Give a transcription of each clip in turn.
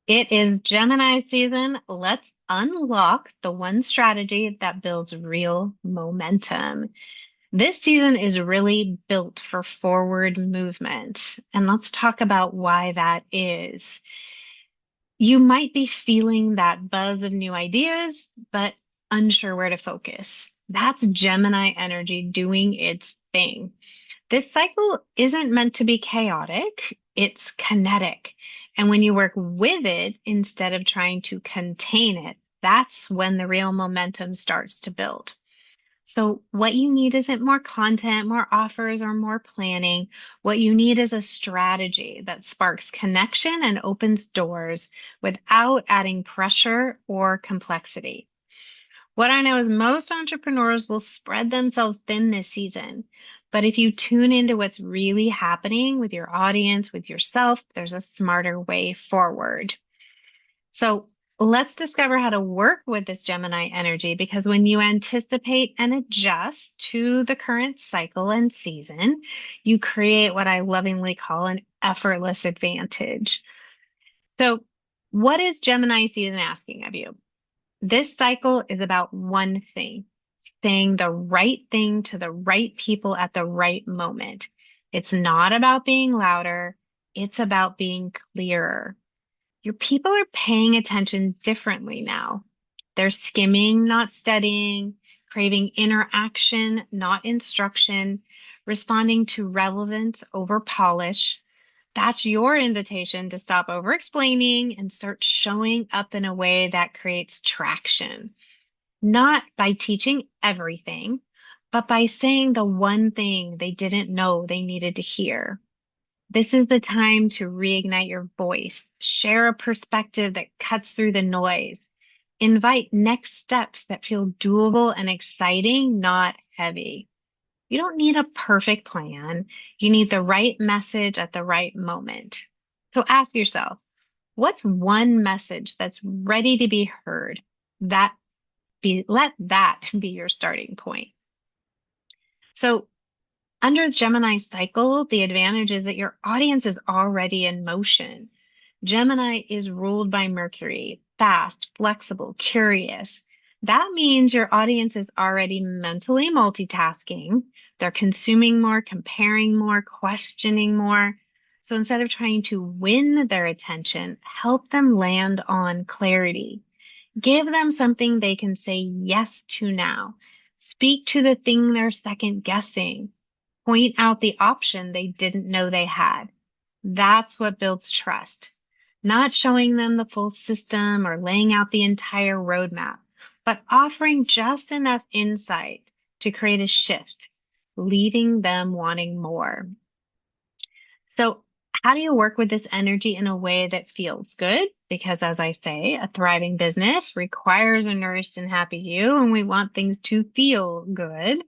It is Gemini season. Let's unlock the one strategy that builds real momentum. This season is really built for forward movement. And let's talk about why that is. You might be feeling that buzz of new ideas, but unsure where to focus. That's Gemini energy doing its thing. This cycle isn't meant to be chaotic, it's kinetic. And when you work with it instead of trying to contain it, that's when the real momentum starts to build. So, what you need isn't more content, more offers, or more planning. What you need is a strategy that sparks connection and opens doors without adding pressure or complexity. What I know is most entrepreneurs will spread themselves thin this season. But if you tune into what's really happening with your audience, with yourself, there's a smarter way forward. So let's discover how to work with this Gemini energy, because when you anticipate and adjust to the current cycle and season, you create what I lovingly call an effortless advantage. So, what is Gemini season asking of you? This cycle is about one thing, saying the right thing to the right people at the right moment. It's not about being louder, it's about being clearer. Your people are paying attention differently now. They're skimming, not studying, craving interaction, not instruction, responding to relevance over polish. That's your invitation to stop over explaining and start showing up in a way that creates traction, not by teaching everything, but by saying the one thing they didn't know they needed to hear. This is the time to reignite your voice, share a perspective that cuts through the noise, invite next steps that feel doable and exciting, not heavy. You don't need a perfect plan. You need the right message at the right moment. So ask yourself, what's one message that's ready to be heard? Let that be your starting point. So under the Gemini cycle, the advantage is that your audience is already in motion. Gemini is ruled by Mercury, fast, flexible, curious. That means your audience is already mentally multitasking. They're consuming more, comparing more, questioning more. So instead of trying to win their attention, help them land on clarity. Give them something they can say yes to now. Speak to the thing they're second guessing. Point out the option they didn't know they had. That's what builds trust. Not showing them the full system or laying out the entire roadmap, but offering just enough insight to create a shift, leaving them wanting more. So, how do you work with this energy in a way that feels good? Because, as I say, a thriving business requires a nourished and happy you, and we want things to feel good.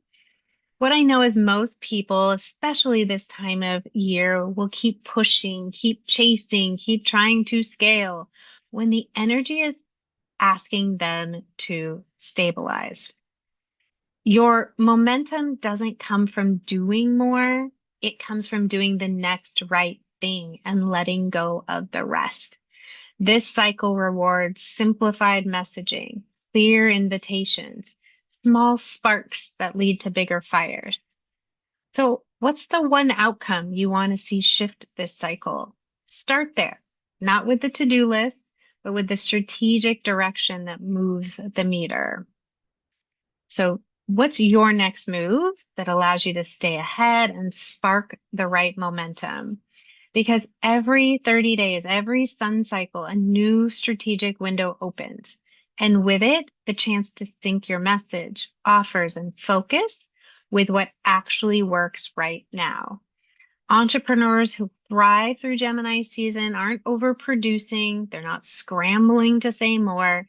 What I know is most people, especially this time of year, will keep pushing, keep chasing, keep trying to scale when the energy is asking them to stabilize. Your momentum doesn't come from doing more, it comes from doing the next right thing and letting go of the rest. This cycle rewards simplified messaging, clear invitations, small sparks that lead to bigger fires. So, what's the one outcome you want to see shift this cycle? Start there, not with the to-do list, but with the strategic direction that moves the meter. So, what's your next move that allows you to stay ahead and spark the right momentum? Because every 30 days, every sun cycle, a new strategic window opens. And with it, the chance to sync your message, offers, and focus with what actually works right now. Entrepreneurs who thrive through Gemini season aren't overproducing, they're not scrambling to say more.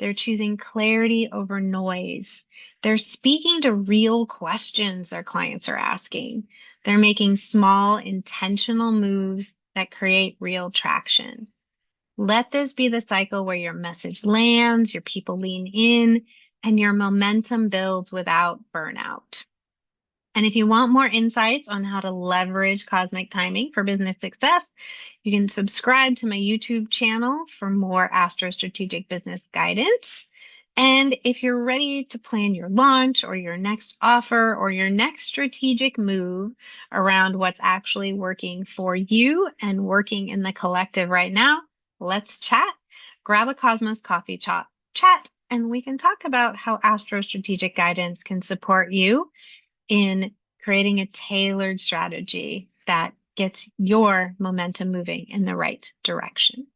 They're choosing clarity over noise. They're speaking to real questions their clients are asking. They're making small, intentional moves that create real traction. Let this be the cycle where your message lands, your people lean in, and your momentum builds without burnout. And if you want more insights on how to leverage cosmic timing for business success, you can subscribe to my YouTube channel for more astro-strategic business guidance. And if you're ready to plan your launch or your next offer or your next strategic move around what's actually working for you and working in the collective right now, let's chat. Grab a Cosmos coffee chat, and we can talk about how astro-strategic guidance can support you in creating a tailored strategy that gets your momentum moving in the right direction.